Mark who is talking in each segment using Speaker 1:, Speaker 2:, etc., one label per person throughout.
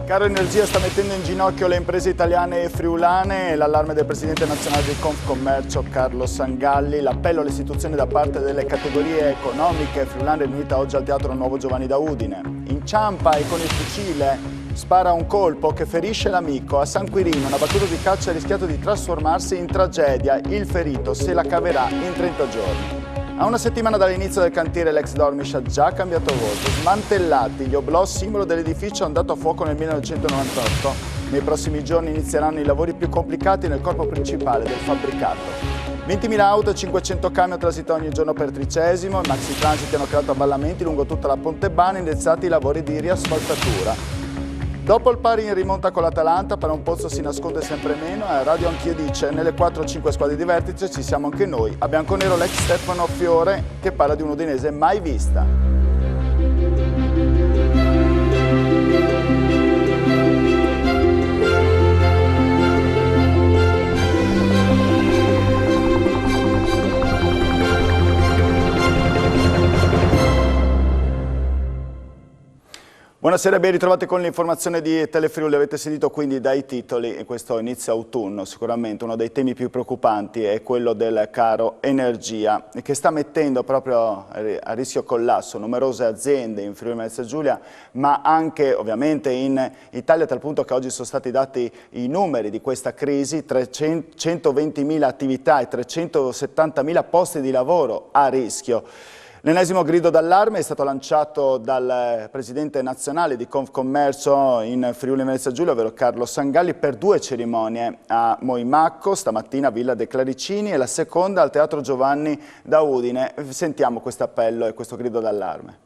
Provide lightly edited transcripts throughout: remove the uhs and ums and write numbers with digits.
Speaker 1: Caro Energia sta mettendo in ginocchio le imprese italiane e friulane, l'allarme del presidente nazionale di Confcommercio Carlo Sangalli, l'appello alle istituzioni da parte delle categorie economiche friulane riunite oggi al Teatro Nuovo Giovanni da Udine. Inciampa e con il fucile spara un colpo che ferisce l'amico. A San Quirino una battuta di caccia ha rischiato di trasformarsi in tragedia, il ferito se la caverà in 30 giorni. A una settimana dall'inizio del cantiere l'ex Dormish ha già cambiato volto. Smantellati gli oblò, simbolo dell'edificio andato a fuoco nel 1998. Nei prossimi giorni inizieranno i lavori più complicati nel corpo principale del fabbricato. 20.000 auto e 500 camion transitano ogni giorno per Tricesimo. I maxi transiti hanno creato avvallamenti lungo tutta la Pontebana, iniziati i lavori di riasfaltatura. Dopo il pari in rimonta con l'Atalanta, per un pozzo si nasconde sempre meno e Radio Anch'io dice nelle 4-5 squadre di vertice ci siamo anche noi. A bianconero l'ex Stefano Fiore che parla di un udinese mai vista. Buonasera, ben ritrovati con l'informazione di Telefriuli. Avete sentito quindi dai titoli, in questo inizio autunno sicuramente uno dei temi più preoccupanti è quello del caro energia, che sta mettendo proprio a rischio collasso numerose aziende in Friuli Venezia Giulia, ma anche ovviamente in Italia, a tal punto che oggi sono stati dati i numeri di questa crisi: 120.000 attività e 370.000 posti di lavoro a rischio. L'ennesimo grido d'allarme è stato lanciato dal presidente nazionale di Confcommercio in Friuli Venezia Giulia, ovvero Carlo Sangalli, per 2 cerimonie a Moimacco, stamattina a Villa dei Claricini, e la seconda al Teatro Giovanni da Udine. Sentiamo questo appello e questo grido d'allarme.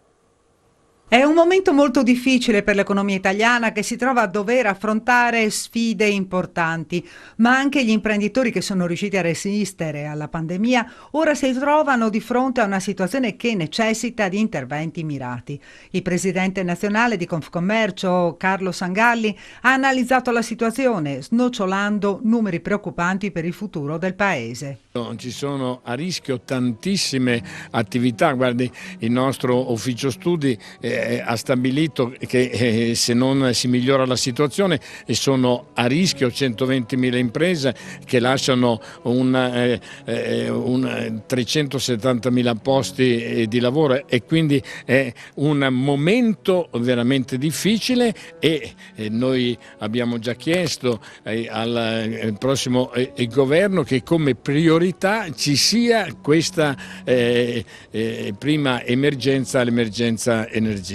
Speaker 2: È un momento molto difficile per l'economia italiana, che si trova a dover affrontare sfide importanti, ma anche gli imprenditori che sono riusciti a resistere alla pandemia ora si trovano di fronte a una situazione che necessita di interventi mirati. Il presidente nazionale di Confcommercio, Carlo Sangalli, ha analizzato la situazione, snocciolando numeri preoccupanti per il futuro del paese.
Speaker 3: Ci sono a rischio tantissime attività. Guardi, il nostro ufficio studi ha stabilito che se non si migliora la situazione sono a rischio 120.000 imprese che lasciano 370.000 posti di lavoro, e quindi è un momento veramente difficile, e noi abbiamo già chiesto al prossimo governo che come priorità ci sia questa prima emergenza, l'emergenza energia.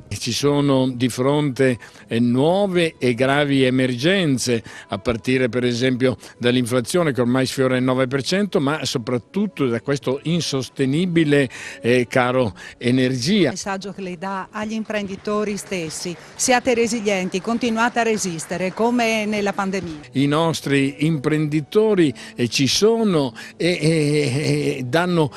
Speaker 3: Ci sono di fronte nuove e gravi emergenze, a partire per esempio dall'inflazione che ormai sfiora il 9%, ma soprattutto da questo insostenibile caro energia.
Speaker 2: Il messaggio che lei dà agli imprenditori stessi: siate resilienti, continuate a resistere come nella pandemia.
Speaker 3: I nostri imprenditori ci sono e danno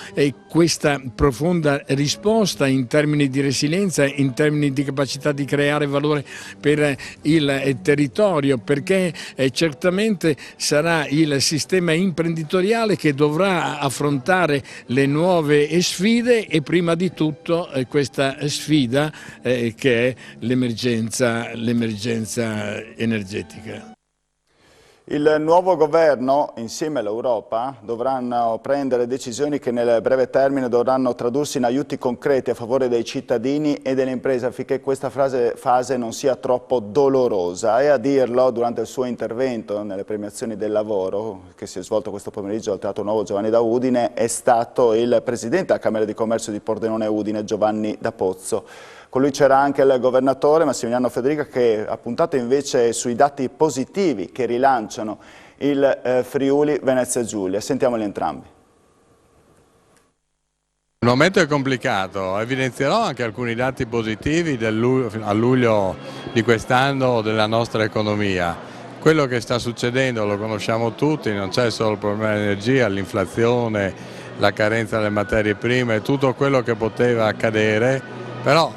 Speaker 3: questa profonda risposta in termini di resilienza, in termini di capacità di creare valore per il territorio, perché certamente sarà il sistema imprenditoriale che dovrà affrontare le nuove sfide, e prima di tutto questa sfida che è l'emergenza energetica.
Speaker 1: Il nuovo governo, insieme all'Europa, dovranno prendere decisioni che nel breve termine dovranno tradursi in aiuti concreti a favore dei cittadini e delle imprese, affinché questa fase non sia troppo dolorosa. E a dirlo durante il suo intervento nelle premiazioni del lavoro, che si è svolto questo pomeriggio al Teatro Nuovo Giovanni da Udine, è stato il presidente della Camera di Commercio di Pordenone Udine, Giovanni D'Apozzo. Con lui c'era anche il governatore Massimiliano Federica, che ha puntato invece sui dati positivi che rilanciano il Friuli Venezia Giulia. Sentiamoli entrambi.
Speaker 4: Il momento è complicato, evidenzierò anche alcuni dati positivi a luglio di quest'anno della nostra economia. Quello che sta succedendo lo conosciamo tutti, non c'è solo il problema dell'energia, l'inflazione, la carenza delle materie prime, tutto quello che poteva accadere. Però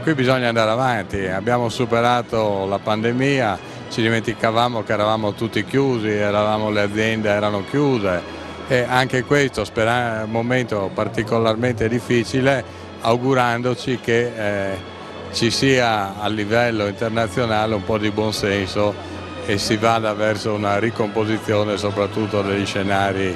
Speaker 4: qui bisogna andare avanti, abbiamo superato la pandemia, ci dimenticavamo che eravamo tutti chiusi, le aziende erano chiuse, e anche questo è un momento particolarmente difficile, augurandoci che ci sia a livello internazionale un po' di buonsenso e si vada verso una ricomposizione soprattutto degli scenari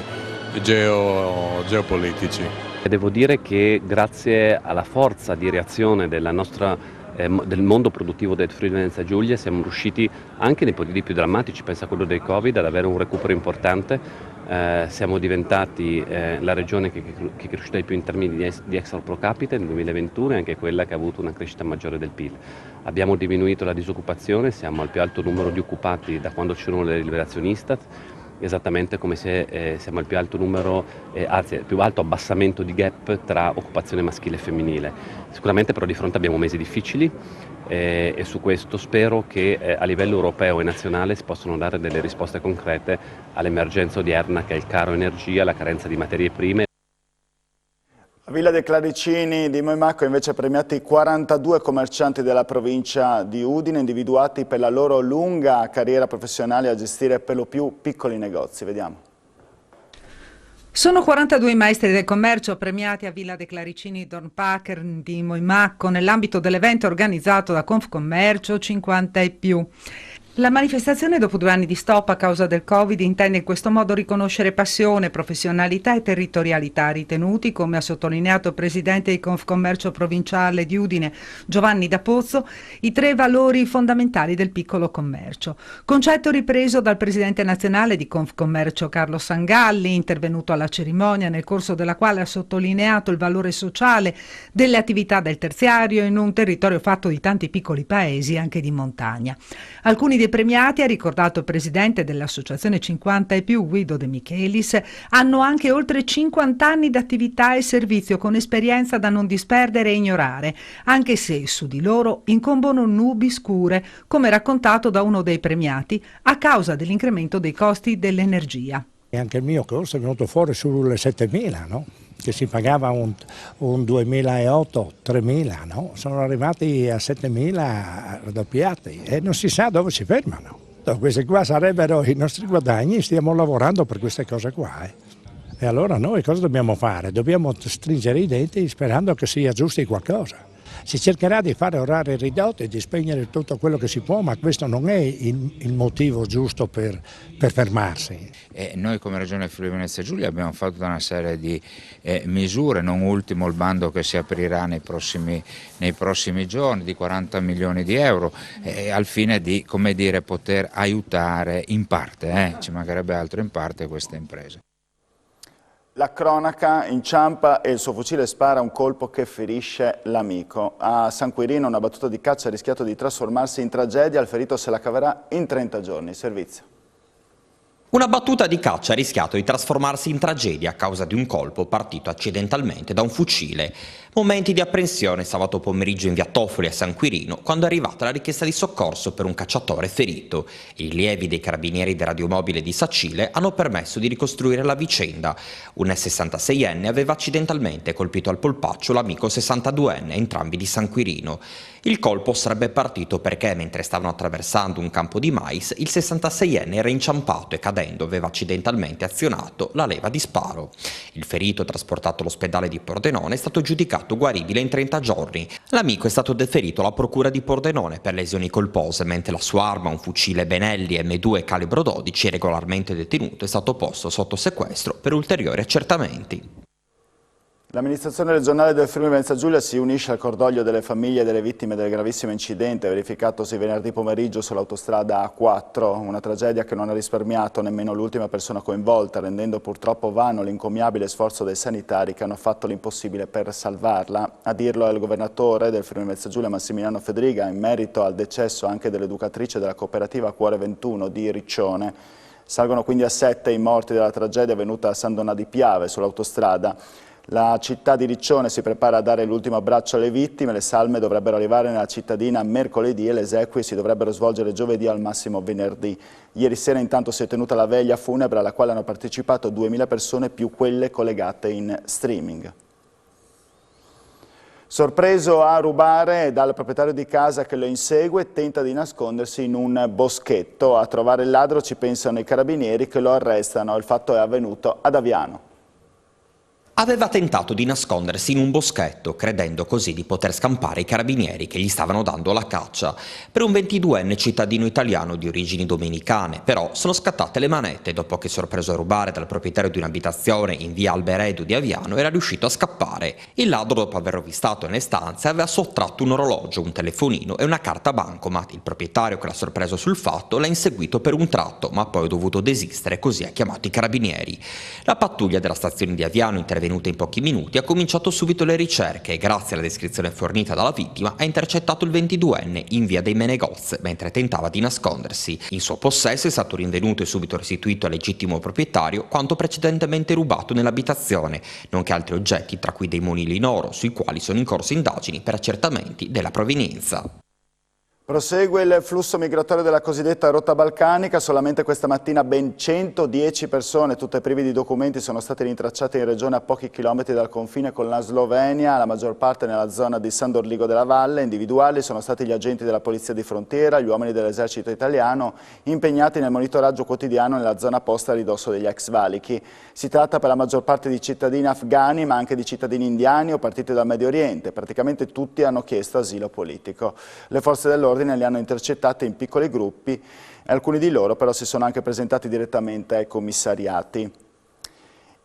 Speaker 4: geopolitici.
Speaker 5: Devo dire che grazie alla forza di reazione del mondo produttivo del Friuli Venezia Giulia siamo riusciti anche nei periodi più drammatici, penso a quello del Covid, ad avere un recupero importante. Siamo diventati la regione che è cresciuta di più in termini di extra pro capite nel 2021 e anche quella che ha avuto una crescita maggiore del PIL. Abbiamo diminuito la disoccupazione, siamo al più alto numero di occupati da quando ci sono le rivelazioni Istat, esattamente come se siamo al più alto numero, anzi al più alto abbassamento di gap tra occupazione maschile e femminile. Sicuramente però di fronte abbiamo mesi difficili e su questo spero che a livello europeo e nazionale si possano dare delle risposte concrete all'emergenza odierna che è il caro energia, la carenza di materie prime.
Speaker 1: A Villa dei Claricini di Moimacco invece premiati 42 commercianti della provincia di Udine, individuati per la loro lunga carriera professionale a gestire per lo più piccoli negozi. Vediamo.
Speaker 2: Sono 42 i maestri del commercio premiati a Villa dei Claricini Dornpacher di Moimacco nell'ambito dell'evento organizzato da Confcommercio 50 e più. La manifestazione, dopo 2 anni di stop a causa del Covid, intende in questo modo riconoscere passione, professionalità e territorialità ritenuti, come ha sottolineato il presidente di Confcommercio provinciale di Udine, Giovanni D'Apozzo, i 3 valori fondamentali del piccolo commercio. Concetto ripreso dal presidente nazionale di Confcommercio Carlo Sangalli, intervenuto alla cerimonia, nel corso della quale ha sottolineato il valore sociale delle attività del terziario in un territorio fatto di tanti piccoli paesi, anche di montagna. Alcuni dei premiati, ha ricordato il presidente dell'associazione 50 e più Guido De Michelis, hanno anche oltre 50 anni di attività e servizio con esperienza da non disperdere e ignorare, anche se su di loro incombono nubi scure, come raccontato da uno dei premiati, a causa dell'incremento dei costi dell'energia.
Speaker 6: E anche il mio costo è venuto fuori sulle 7.000, no? Che si pagava un 2008, 3.000, no? Sono arrivati a 7.000 raddoppiati e non si sa dove si fermano. Questi qua sarebbero i nostri guadagni, stiamo lavorando per queste cose qua. E allora noi cosa dobbiamo fare? Dobbiamo stringere i denti sperando che si aggiusti qualcosa. Si cercherà di fare orari ridotti, di spegnere tutto quello che si può, ma questo non è il motivo giusto per fermarsi.
Speaker 7: Noi come Regione Friuli Venezia Giulia abbiamo fatto una serie di misure, non ultimo il bando che si aprirà nei prossimi giorni di 40 milioni di euro, al fine di, come dire, poter aiutare in parte, ci mancherebbe altro, in parte queste imprese.
Speaker 1: La cronaca: inciampa e il suo fucile spara un colpo che ferisce l'amico. A San Quirino una battuta di caccia ha rischiato di trasformarsi in tragedia, il ferito se la caverà in 30 giorni. Servizio.
Speaker 8: Una battuta di caccia ha rischiato di trasformarsi in tragedia a causa di un colpo partito accidentalmente da un fucile. Momenti di apprensione sabato pomeriggio in via Toffoli a San Quirino, quando è arrivata la richiesta di soccorso per un cacciatore ferito. I rilievi dei carabinieri del radiomobile di Sacile hanno permesso di ricostruire la vicenda. Un 66enne aveva accidentalmente colpito al polpaccio l'amico 62enne, entrambi di San Quirino. Il colpo sarebbe partito perché, mentre stavano attraversando un campo di mais, il 66enne era inciampato e cadendo aveva accidentalmente azionato la leva di sparo. Il ferito, trasportato all'ospedale di Pordenone, è stato giudicato guaribile in 30 giorni. L'amico è stato deferito alla procura di Pordenone per lesioni colpose, mentre la sua arma, un fucile Benelli M2 calibro 12, regolarmente detenuto, è stato posto sotto sequestro per ulteriori accertamenti.
Speaker 1: L'amministrazione regionale del Friuli Venezia Giulia si unisce al cordoglio delle famiglie delle vittime del gravissimo incidente verificatosi venerdì pomeriggio sull'autostrada A4, una tragedia che non ha risparmiato nemmeno l'ultima persona coinvolta, rendendo purtroppo vano l'incommiabile sforzo dei sanitari che hanno fatto l'impossibile per salvarla. A dirlo è il governatore del Friuli Venezia Giulia, Massimiliano Fedriga, in merito al decesso anche dell'educatrice della cooperativa Cuore 21 di Riccione. Salgono quindi a 7 i morti della tragedia avvenuta a San Donà di Piave sull'autostrada. La città di Riccione si prepara a dare l'ultimo abbraccio alle vittime, le salme dovrebbero arrivare nella cittadina mercoledì e le esequie si dovrebbero svolgere giovedì al massimo venerdì. Ieri sera intanto si è tenuta la veglia funebre alla quale hanno partecipato 2000 persone più quelle collegate in streaming. Sorpreso a rubare dal proprietario di casa che lo insegue, tenta di nascondersi in un boschetto. A trovare il ladro ci pensano i carabinieri che lo arrestano. Il fatto è avvenuto ad Aviano.
Speaker 8: Aveva tentato di nascondersi in un boschetto, credendo così di poter scampare i carabinieri che gli stavano dando la caccia. Per un 22enne cittadino italiano di origini dominicane, però, sono scattate le manette dopo che, sorpreso a rubare dal proprietario di un'abitazione in via Alberedo di Aviano, era riuscito a scappare. Il ladro, dopo aver rovistato nelle stanze, aveva sottratto un orologio, un telefonino e una carta bancomat. Il proprietario, che l'ha sorpreso sul fatto, l'ha inseguito per un tratto, ma poi ha dovuto desistere, così ha chiamato i carabinieri. La pattuglia della stazione di Aviano, intervenuta in pochi minuti, ha cominciato subito le ricerche e, grazie alla descrizione fornita dalla vittima, ha intercettato il 22enne in via dei Menegoz mentre tentava di nascondersi. In suo possesso è stato rinvenuto e subito restituito al legittimo proprietario quanto precedentemente rubato nell'abitazione, nonché altri oggetti, tra cui dei monili in oro, sui quali sono in corso indagini per accertamenti della provenienza.
Speaker 1: Prosegue il flusso migratorio della cosiddetta rotta balcanica. Solamente questa mattina ben 110 persone, tutte prive di documenti, sono state rintracciate in regione a pochi chilometri dal confine con la Slovenia, la maggior parte nella zona di San Dorligo della Valle. Individuali sono stati gli agenti della Polizia di Frontiera, gli uomini dell'esercito italiano, impegnati nel monitoraggio quotidiano nella zona posta a ridosso degli ex valichi. Si tratta per la maggior parte di cittadini afghani, ma anche di cittadini indiani o partiti dal Medio Oriente. Praticamente tutti hanno chiesto asilo politico. Le forze dell'ordine li hanno intercettate in piccoli gruppi e alcuni di loro però si sono anche presentati direttamente ai commissariati.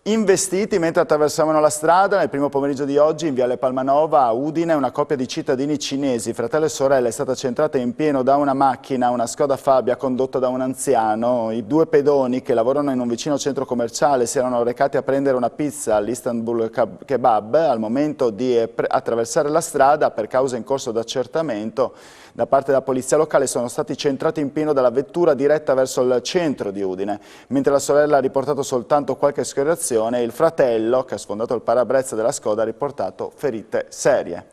Speaker 1: Investiti mentre attraversavano la strada, nel primo pomeriggio di oggi in Viale Palmanova a Udine una coppia di cittadini cinesi, fratello e sorella, è stata centrata in pieno da una macchina, una Skoda Fabia condotta da un anziano. I due pedoni che lavorano in un vicino centro commerciale si erano recati a prendere una pizza all'Istanbul Kebab. Al momento di attraversare la strada, per causa in corso d'accertamento da parte della polizia locale, sono stati centrati in pieno dalla vettura diretta verso il centro di Udine, mentre la sorella ha riportato soltanto qualche scorrezione e il fratello, che ha sfondato il parabrezza della Skoda, ha riportato ferite serie.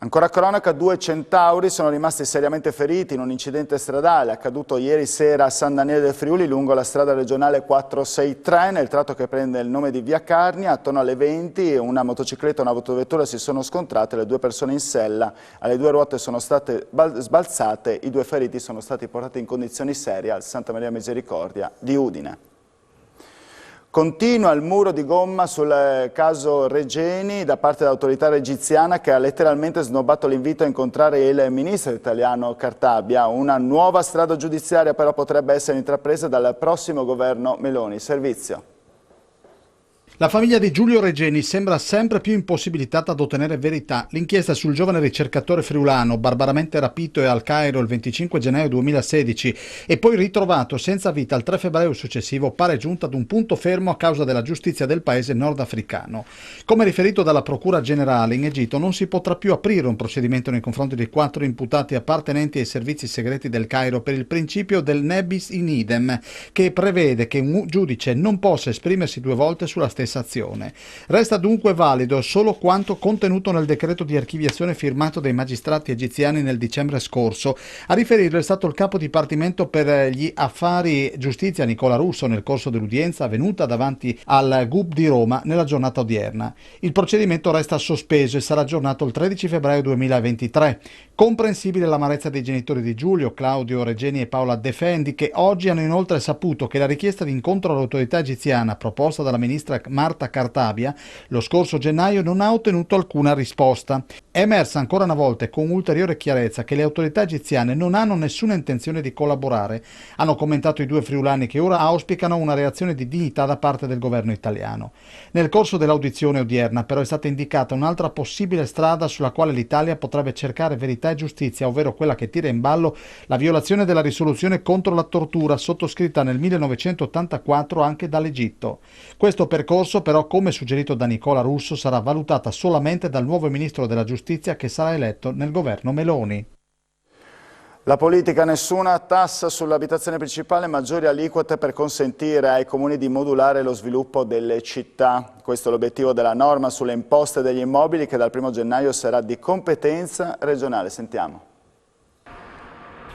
Speaker 1: Ancora cronaca, 2 centauri sono rimasti seriamente feriti in un incidente stradale accaduto ieri sera a San Daniele del Friuli lungo la strada regionale 463 nel tratto che prende il nome di Via Carnia. Attorno alle 20 una motocicletta e una autovettura si sono scontrate, le 2 persone in sella alle 2 ruote sono state sbalzate, i 2 feriti sono stati portati in condizioni serie al Santa Maria Misericordia di Udine. Continua il muro di gomma sul caso Regeni da parte dell'autorità egiziana che ha letteralmente snobbato l'invito a incontrare il ministro italiano Cartabia. Una nuova strada giudiziaria però potrebbe essere intrapresa dal prossimo governo Meloni. Servizio.
Speaker 9: La famiglia di Giulio Regeni sembra sempre più impossibilitata ad ottenere verità. L'inchiesta sul giovane ricercatore friulano, barbaramente rapito al Cairo il 25 gennaio 2016 e poi ritrovato senza vita il 3 febbraio successivo, pare giunta ad un punto fermo a causa della giustizia del paese nordafricano. Come riferito dalla Procura Generale, in Egitto non si potrà più aprire un procedimento nei confronti dei 4 imputati appartenenti ai servizi segreti del Cairo per il principio del nebis in idem, che prevede che un giudice non possa esprimersi 2 volte sulla stessa azione. Resta dunque valido solo quanto contenuto nel decreto di archiviazione firmato dai magistrati egiziani nel dicembre scorso. A riferirlo è stato il capo dipartimento per gli affari giustizia Nicola Russo nel corso dell'udienza avvenuta davanti al GUP di Roma nella giornata odierna. Il procedimento resta sospeso e sarà aggiornato il 13 febbraio 2023. Comprensibile l'amarezza dei genitori di Giulio, Claudio Regeni e Paola Defendi, che oggi hanno inoltre saputo che la richiesta di incontro all'autorità egiziana proposta dalla ministra Marta Cartabia lo scorso gennaio non ha ottenuto alcuna risposta. È emersa ancora una volta e con ulteriore chiarezza che le autorità egiziane non hanno nessuna intenzione di collaborare, hanno commentato i 2 friulani che ora auspicano una reazione di dignità da parte del governo italiano. Nel corso dell'audizione odierna però è stata indicata un'altra possibile strada sulla quale l'Italia potrebbe cercare verità e giustizia, ovvero quella che tira in ballo la violazione della risoluzione contro la tortura sottoscritta nel 1984 anche dall'Egitto. Questo percorso però, come suggerito da Nicola Russo, sarà valutata solamente dal nuovo ministro della giustizia che sarà eletto nel governo Meloni.
Speaker 1: La politica, nessuna tassa sull'abitazione principale, maggiori aliquote per consentire ai comuni di modulare lo sviluppo delle città. Questo è l'obiettivo della norma sulle imposte degli immobili che dal 1 gennaio sarà di competenza regionale. Sentiamo.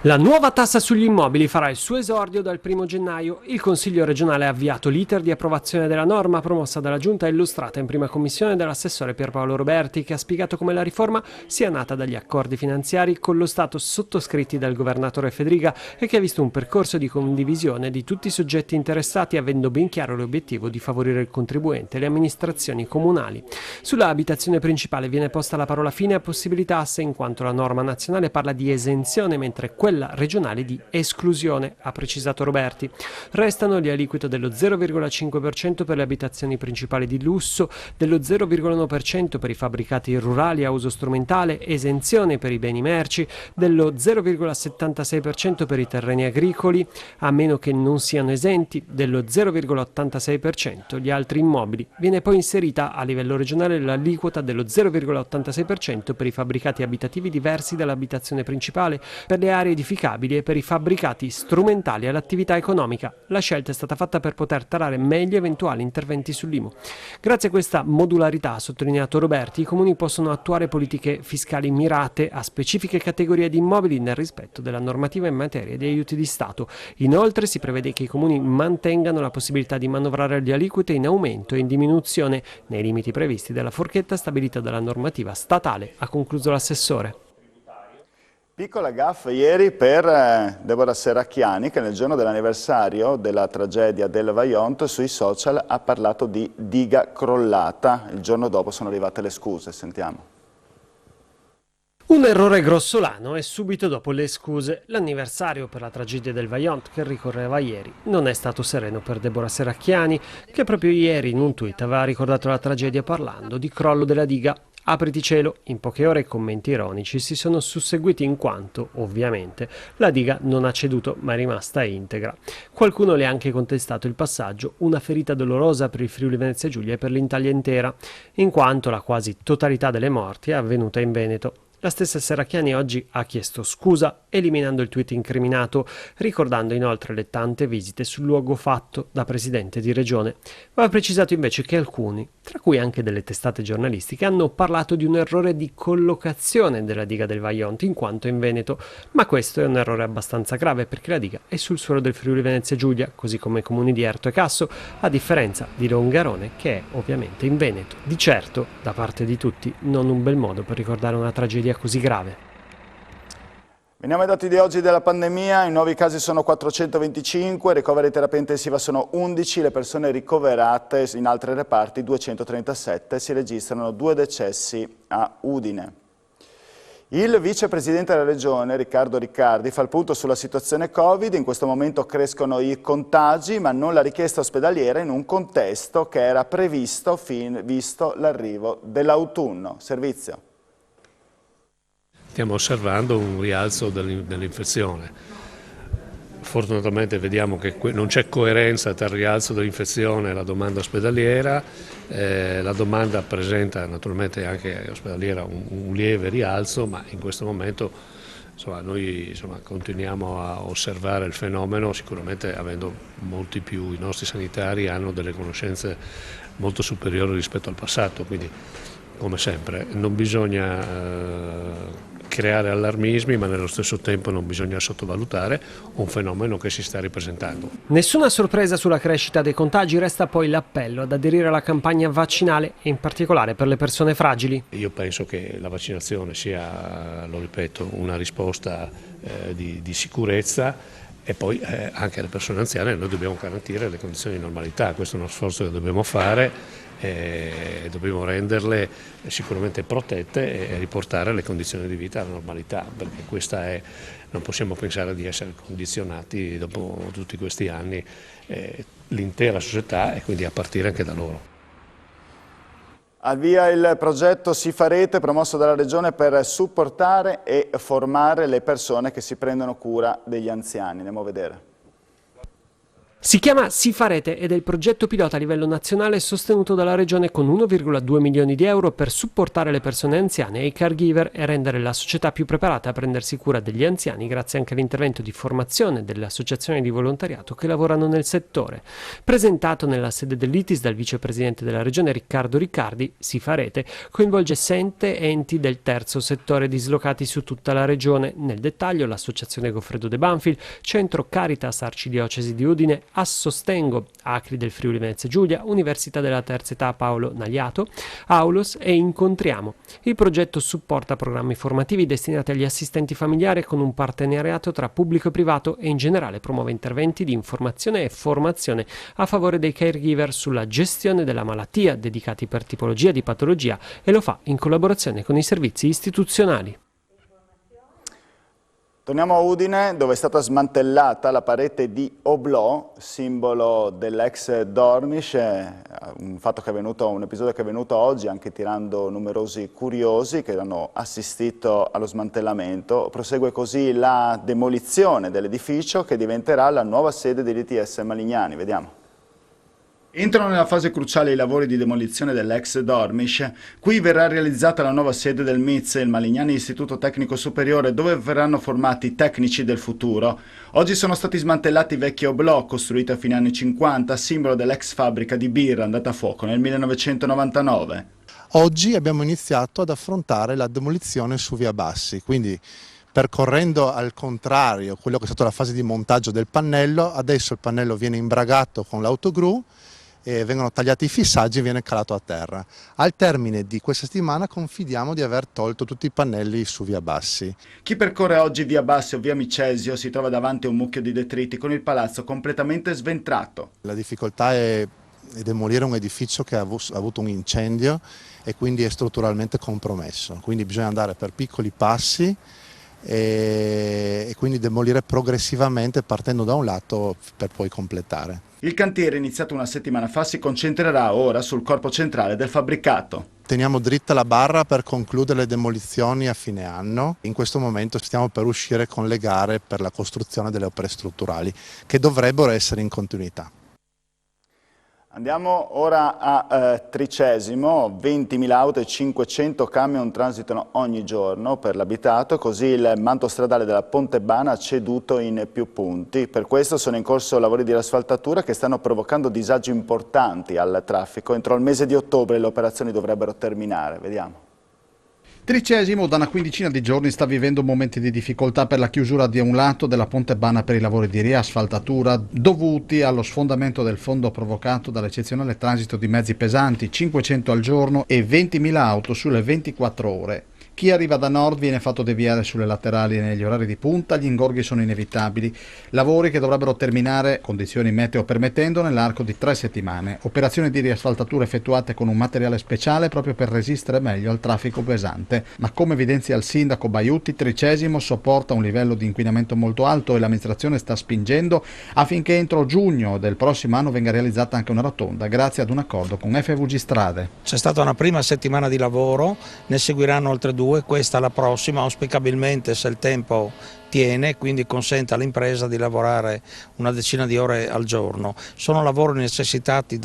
Speaker 10: La nuova tassa sugli immobili farà il suo esordio dal 1° gennaio. Il Consiglio regionale ha avviato l'iter di approvazione della norma promossa dalla Giunta e illustrata in prima commissione dall'assessore Pierpaolo Roberti, che ha spiegato come la riforma sia nata dagli accordi finanziari con lo Stato sottoscritti dal governatore Fedriga e che ha visto un percorso di condivisione di tutti i soggetti interessati, avendo ben chiaro l'obiettivo di favorire il contribuente e le amministrazioni comunali. Sulla abitazione principale viene posta la parola fine a possibilità, in quanto la norma nazionale parla di esenzione, mentre quella regionale di esclusione, ha precisato Roberti. Restano le aliquote dello 0,5% per le abitazioni principali di lusso, dello 0,1% per i fabbricati rurali a uso strumentale, esenzione per i beni merci, dello 0,76% per i terreni agricoli, a meno che non siano esenti, dello 0,86% gli altri immobili. Viene poi inserita a livello regionale l'aliquota dello 0,86% per i fabbricati abitativi diversi dall'abitazione principale, per le aree edificabili e per i fabbricati strumentali all'attività economica. La scelta è stata fatta per poter tarare meglio eventuali interventi sull'IMU. Grazie a questa modularità, ha sottolineato Roberti, i comuni possono attuare politiche fiscali mirate a specifiche categorie di immobili nel rispetto della normativa in materia di aiuti di Stato. Inoltre si prevede che i comuni mantengano la possibilità di manovrare le aliquote in aumento e in diminuzione nei limiti previsti dalla forchetta stabilita dalla normativa statale, ha concluso l'assessore.
Speaker 1: Piccola gaffa ieri per Deborah Serracchiani, che nel giorno dell'anniversario della tragedia del Vajont sui social ha parlato di diga crollata. Il giorno dopo sono arrivate le scuse, sentiamo.
Speaker 10: Un errore grossolano e subito dopo le scuse. L'anniversario per la tragedia del Vajont, che ricorreva ieri, non è stato sereno per Deborah Serracchiani, che proprio ieri in un tweet aveva ricordato la tragedia parlando di crollo della diga. Apriti cielo, in poche ore commenti ironici si sono susseguiti in quanto, ovviamente, la diga non ha ceduto ma è rimasta integra. Qualcuno le ha anche contestato il passaggio, una ferita dolorosa per il Friuli Venezia Giulia e per l'Italia intera, in quanto la quasi totalità delle morti è avvenuta in Veneto. La stessa Serracchiani oggi ha chiesto scusa, eliminando il tweet incriminato, ricordando inoltre le tante visite sul luogo fatto da presidente di regione. Va precisato invece che alcuni, tra cui anche delle testate giornalistiche, hanno parlato di un errore di collocazione della diga del Vajont in quanto in Veneto, ma questo è un errore abbastanza grave perché la diga è sul suolo del Friuli Venezia Giulia, così come i comuni di Erto e Casso, a differenza di Longarone, che è ovviamente in Veneto. Di certo, da parte di tutti, non un bel modo per ricordare una tragedia così grave.
Speaker 1: Veniamo ai dati di oggi della pandemia. I nuovi casi sono 425, ricoveri in terapia intensiva sono 11, le persone ricoverate in altri reparti 237, si registrano 2 decessi a Udine. Il vicepresidente della regione, Riccardo Riccardi, fa il punto sulla situazione Covid. In questo momento crescono i contagi, ma non la richiesta ospedaliera in un contesto che era previsto visto l'arrivo dell'autunno. Servizio.
Speaker 11: Stiamo osservando un rialzo dell'infezione. Fortunatamente vediamo che non c'è coerenza tra il rialzo dell'infezione e la domanda ospedaliera. La domanda presenta naturalmente anche ospedaliera un lieve rialzo, ma in questo momento noi continuiamo a osservare il fenomeno, sicuramente avendo molti più, i nostri sanitari hanno delle conoscenze molto superiori rispetto al passato, quindi come sempre non bisogna creare allarmismi, ma nello stesso tempo non bisogna sottovalutare un fenomeno che si sta ripresentando.
Speaker 10: Nessuna sorpresa sulla crescita dei contagi, resta poi l'appello ad aderire alla campagna vaccinale, in particolare per le persone fragili.
Speaker 11: Io penso che la vaccinazione sia, lo ripeto, una risposta di sicurezza, e poi anche alle persone anziane noi dobbiamo garantire le condizioni di normalità. Questo è uno sforzo che dobbiamo fare e dobbiamo renderle sicuramente protette e riportare le condizioni di vita alla normalità, perché questa è, non possiamo pensare di essere condizionati dopo tutti questi anni l'intera società e quindi a partire anche da loro.
Speaker 1: Al via il progetto Si fa Rete, promosso dalla Regione per supportare e formare le persone che si prendono cura degli anziani. Andiamo a vedere.
Speaker 10: Si chiama Sifarete ed è il progetto pilota a livello nazionale sostenuto dalla Regione con 1,2 milioni di euro per supportare le persone anziane e i caregiver e rendere la società più preparata a prendersi cura degli anziani grazie anche all'intervento di formazione delle associazioni di volontariato che lavorano nel settore. Presentato nella sede dell'ITIS dal vicepresidente della Regione Riccardo Riccardi, Sifarete coinvolge 7 enti del terzo settore dislocati su tutta la Regione. Nel dettaglio l'Associazione Goffredo De Banfil, Centro Caritas Arcidiocesi di Udine, Assostengo, Acri del Friuli Venezia Giulia, Università della Terza Età Paolo Nagliato, Aulos e Incontriamo. Il progetto supporta programmi formativi destinati agli assistenti familiari con un partenariato tra pubblico e privato e in generale promuove interventi di informazione e formazione a favore dei caregiver sulla gestione della malattia dedicati per tipologia di patologia e lo fa in collaborazione con i servizi istituzionali.
Speaker 1: Torniamo a Udine, dove è stata smantellata la parete di Oblò, simbolo dell'ex Dornish, un episodio che è avvenuto oggi, anche tirando numerosi curiosi che hanno assistito allo smantellamento. Prosegue così la demolizione dell'edificio che diventerà la nuova sede dell'ITS Malignani. Vediamo. Entrano nella fase cruciale i lavori di demolizione dell'ex Dornish. Qui verrà realizzata la nuova sede del MITS, il Malignani Istituto Tecnico Superiore, dove verranno formati i tecnici del futuro. Oggi sono stati smantellati i vecchi oblò, costruiti a fine anni 50, simbolo dell'ex fabbrica di birra andata a fuoco nel 1999.
Speaker 12: Oggi abbiamo iniziato ad affrontare la demolizione su via Bassi, quindi percorrendo al contrario quello che è stata la fase di montaggio del pannello, adesso il pannello viene imbragato con l'autogru, vengono tagliati i fissaggi e viene calato a terra. Al termine di questa settimana confidiamo di aver tolto tutti i pannelli su via Bassi.
Speaker 1: Chi percorre oggi via Bassi o via Micesio si trova davanti a un mucchio di detriti con il palazzo completamente sventrato.
Speaker 12: La difficoltà è demolire un edificio che ha avuto un incendio e quindi è strutturalmente compromesso, quindi bisogna andare per piccoli passi e quindi demolire progressivamente partendo da un lato per poi completare.
Speaker 1: Il cantiere, iniziato una settimana fa, si concentrerà ora sul corpo centrale del fabbricato.
Speaker 12: Teniamo dritta la barra per concludere le demolizioni a fine anno. In questo momento stiamo per uscire con le gare per la costruzione delle opere strutturali che dovrebbero essere in continuità.
Speaker 1: Andiamo ora a Tricesimo, 20.000 auto e 500 camion transitano ogni giorno per l'abitato, così il manto stradale della Pontebana ha ceduto in più punti. Per questo sono in corso lavori di asfaltatura che stanno provocando disagi importanti al traffico. Entro il mese di ottobre le operazioni dovrebbero terminare. Vediamo.
Speaker 9: Tricesimo da una quindicina di giorni sta vivendo momenti di difficoltà per la chiusura di un lato della Pontebana per i lavori di riasfaltatura dovuti allo sfondamento del fondo provocato dall'eccezionale transito di mezzi pesanti, 500 al giorno e 20.000 auto sulle 24 ore. Chi arriva da nord viene fatto deviare sulle laterali e negli orari di punta, gli ingorghi sono inevitabili. Lavori che dovrebbero terminare, condizioni meteo permettendo, nell'arco di 3 settimane. Operazioni di riasfaltatura effettuate con un materiale speciale proprio per resistere meglio al traffico pesante. Ma come evidenzia il sindaco Baiuti, Tricesimo sopporta un livello di inquinamento molto alto e l'amministrazione sta spingendo affinché entro giugno del prossimo anno venga realizzata anche una rotonda, grazie ad un accordo con FVG Strade.
Speaker 13: C'è stata una prima settimana di lavoro, ne seguiranno altre 2. Questa la prossima, auspicabilmente se il tempo tiene, quindi consente all'impresa di lavorare una decina di ore al giorno. Sono lavori necessitati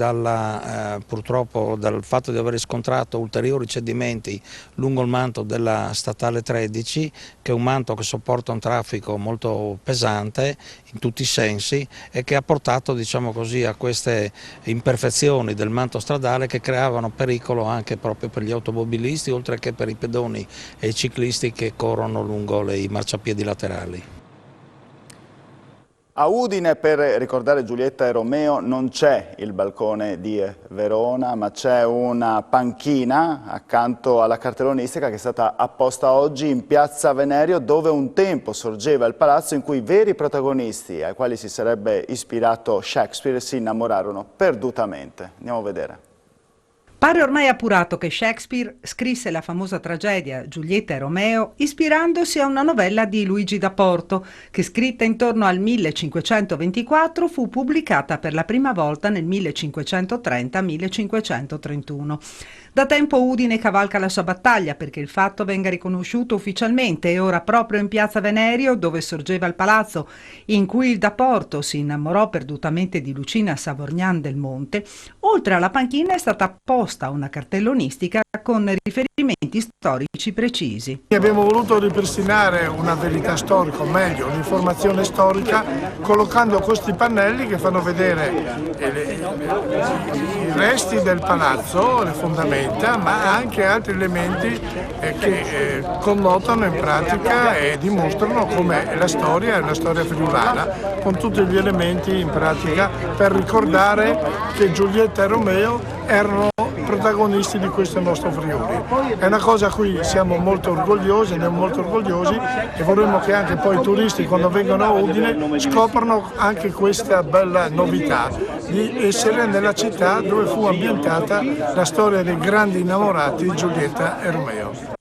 Speaker 13: purtroppo dal fatto di aver riscontrato ulteriori cedimenti lungo il manto della statale 13, che è un manto che sopporta un traffico molto pesante in tutti i sensi e che ha portato, diciamo così, a queste imperfezioni del manto stradale che creavano pericolo anche proprio per gli automobilisti, oltre che per i pedoni e i ciclisti che corrono lungo i marciapiedi laterali.
Speaker 1: A Udine, per ricordare Giulietta e Romeo, non c'è il balcone di Verona, ma c'è una panchina accanto alla cartellonistica che è stata apposta oggi in piazza Venerio, dove un tempo sorgeva il palazzo in cui i veri protagonisti ai quali si sarebbe ispirato Shakespeare si innamorarono perdutamente. Andiamo a vedere.
Speaker 2: Pare ormai appurato che Shakespeare scrisse la famosa tragedia Giulietta e Romeo ispirandosi a una novella di Luigi da Porto, che scritta intorno al 1524 fu pubblicata per la prima volta nel 1530-1531. Da tempo Udine cavalca la sua battaglia perché il fatto venga riconosciuto ufficialmente e ora proprio in piazza Venerio, dove sorgeva il palazzo in cui il da Porto si innamorò perdutamente di Lucina Savorgnan del Monte, oltre alla panchina è stata posta una cartellonistica con riferimenti storici precisi.
Speaker 14: Abbiamo voluto ripristinare una verità storica, o meglio un'informazione storica, collocando questi pannelli che fanno vedere i resti del palazzo, le fondamenta, ma anche altri elementi che connotano in pratica e dimostrano come la storia è una storia friulana, con tutti gli elementi in pratica per ricordare che Giulietta e Romeo erano protagonisti di questo nostro Friuli. È una cosa a cui siamo molto orgogliosi, andiamo molto orgogliosi e vorremmo che anche poi i turisti quando vengono a Udine scoprano anche questa bella novità di essere nella città dove fu ambientata la storia dei grandi innamorati Giulietta e Romeo.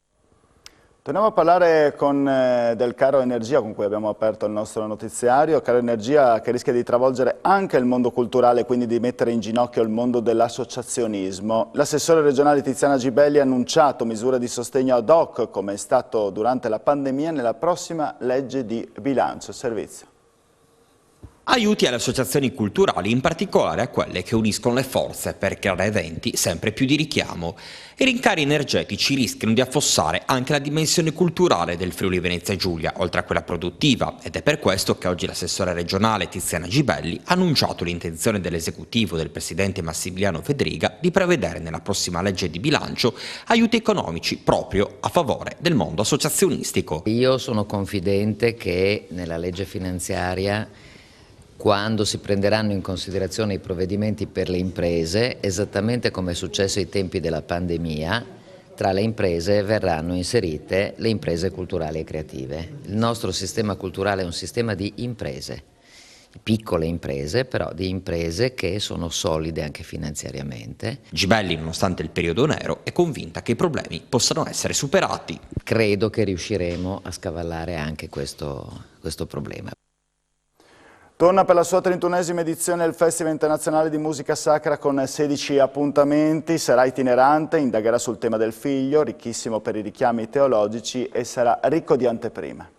Speaker 1: Torniamo a parlare del caro energia con cui abbiamo aperto il nostro notiziario, caro energia che rischia di travolgere anche il mondo culturale, quindi di mettere in ginocchio il mondo dell'associazionismo. L'assessore regionale Tiziana Gibelli ha annunciato misure di sostegno ad hoc, come è stato durante la pandemia, nella prossima legge di bilancio. Servizio.
Speaker 8: Aiuti alle associazioni culturali, in particolare a quelle che uniscono le forze per creare eventi sempre più di richiamo. I rincari energetici rischiano di affossare anche la dimensione culturale del Friuli Venezia Giulia, oltre a quella produttiva, ed è per questo che oggi l'assessore regionale Tiziana Gibelli ha annunciato l'intenzione dell'esecutivo del presidente Massimiliano Fedriga di prevedere nella prossima legge di bilancio aiuti economici proprio a favore del mondo associazionistico.
Speaker 15: Io sono confidente che nella legge finanziaria, quando si prenderanno in considerazione i provvedimenti per le imprese, esattamente come è successo ai tempi della pandemia, tra le imprese verranno inserite le imprese culturali e creative. Il nostro sistema culturale è un sistema di imprese, piccole imprese, però di imprese che sono solide anche finanziariamente.
Speaker 8: Gibelli, nonostante il periodo nero, è convinta che i problemi possano essere superati.
Speaker 15: Credo che riusciremo a scavallare anche questo problema.
Speaker 1: Torna per la sua 31esima edizione il Festival Internazionale di Musica Sacra con 16 appuntamenti, sarà itinerante, indagherà sul tema del figlio, ricchissimo per i richiami teologici e sarà ricco di anteprime.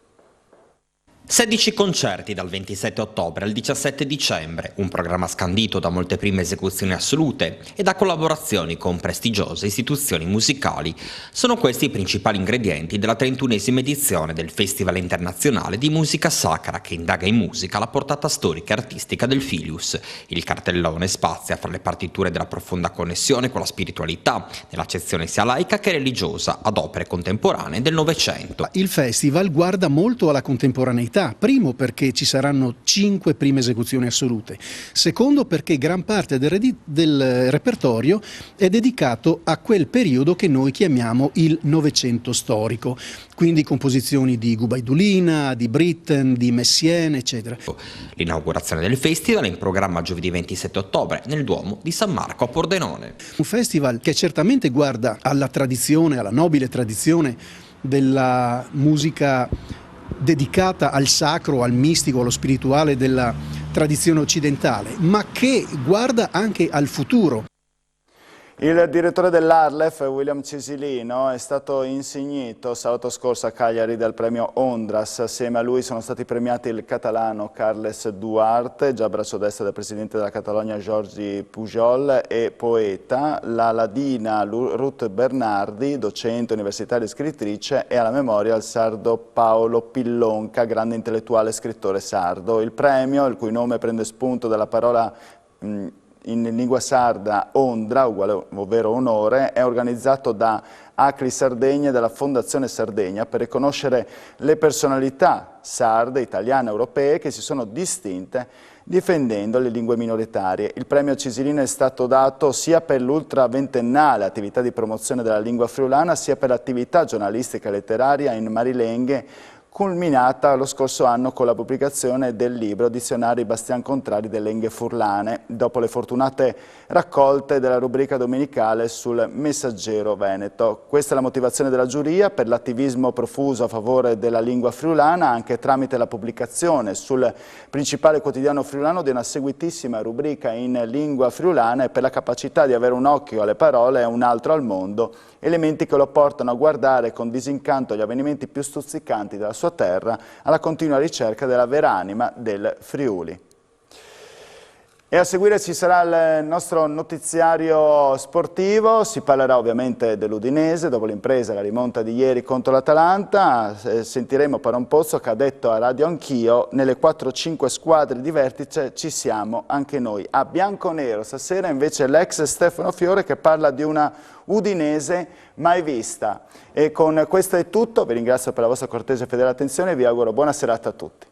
Speaker 8: 16 concerti dal 27 ottobre al 17 dicembre, un programma scandito da molte prime esecuzioni assolute e da collaborazioni con prestigiose istituzioni musicali. Sono questi i principali ingredienti della 31esima edizione del Festival Internazionale di Musica Sacra, che indaga in musica la portata storica e artistica del Filius. Il cartellone spazia fra le partiture della profonda connessione con la spiritualità, nell'accezione sia laica che religiosa, ad opere contemporanee del Novecento.
Speaker 16: Il festival guarda molto alla contemporaneità. Primo perché ci saranno 5 prime esecuzioni assolute, secondo perché gran parte del repertorio è dedicato a quel periodo che noi chiamiamo il Novecento storico, quindi composizioni di Gubaidulina, di Britten, di Messiaen, eccetera.
Speaker 8: L'inaugurazione del festival è in programma giovedì 27 ottobre nel Duomo di San Marco a Pordenone.
Speaker 16: Un festival che certamente guarda alla tradizione, alla nobile tradizione della musica dedicata al sacro, al mistico, allo spirituale della tradizione occidentale, ma che guarda anche al futuro.
Speaker 1: Il direttore dell'Arlef, William Cisilino, è stato insignito sabato scorso a Cagliari del premio Ondras. Assieme a lui sono stati premiati il catalano Carles Duarte, già braccio destro del presidente della Catalogna Jordi Pujol e poeta, la ladina Ruth Bernardi, docente universitaria e scrittrice, e alla memoria il sardo Paolo Pillonca, grande intellettuale e scrittore sardo. Il premio, il cui nome prende spunto dalla parola in lingua sarda Ondra, uguale, ovvero onore, è organizzato da Acri Sardegna e dalla Fondazione Sardegna per riconoscere le personalità sarde, italiane e europee che si sono distinte difendendo le lingue minoritarie. Il premio Cisilino è stato dato sia per l'ultraventennale attività di promozione della lingua friulana, sia per l'attività giornalistica e letteraria in marilenghe culminata lo scorso anno con la pubblicazione del libro Dizionari Bastian Contrari delle lingue furlane, dopo le fortunate raccolte della rubrica domenicale sul Messaggero Veneto. Questa è la motivazione della giuria per l'attivismo profuso a favore della lingua friulana, anche tramite la pubblicazione sul principale quotidiano friulano di una seguitissima rubrica in lingua friulana, e per la capacità di avere un occhio alle parole e un altro al mondo, elementi che lo portano a guardare con disincanto gli avvenimenti più stuzzicanti della sua terra, alla continua ricerca della vera anima del Friuli. E a seguire ci sarà il nostro notiziario sportivo, si parlerà ovviamente dell'Udinese, dopo l'impresa, la rimonta di ieri contro l'Atalanta. Sentiremo Paron Pozzo che ha detto a Radio Anch'io: nelle 4-5 squadre di vertice ci siamo anche noi. A bianconero stasera invece l'ex Stefano Fiore che parla di una Udinese mai vista. E con questo è tutto, vi ringrazio per la vostra cortese e fedele attenzione e vi auguro buona serata a tutti.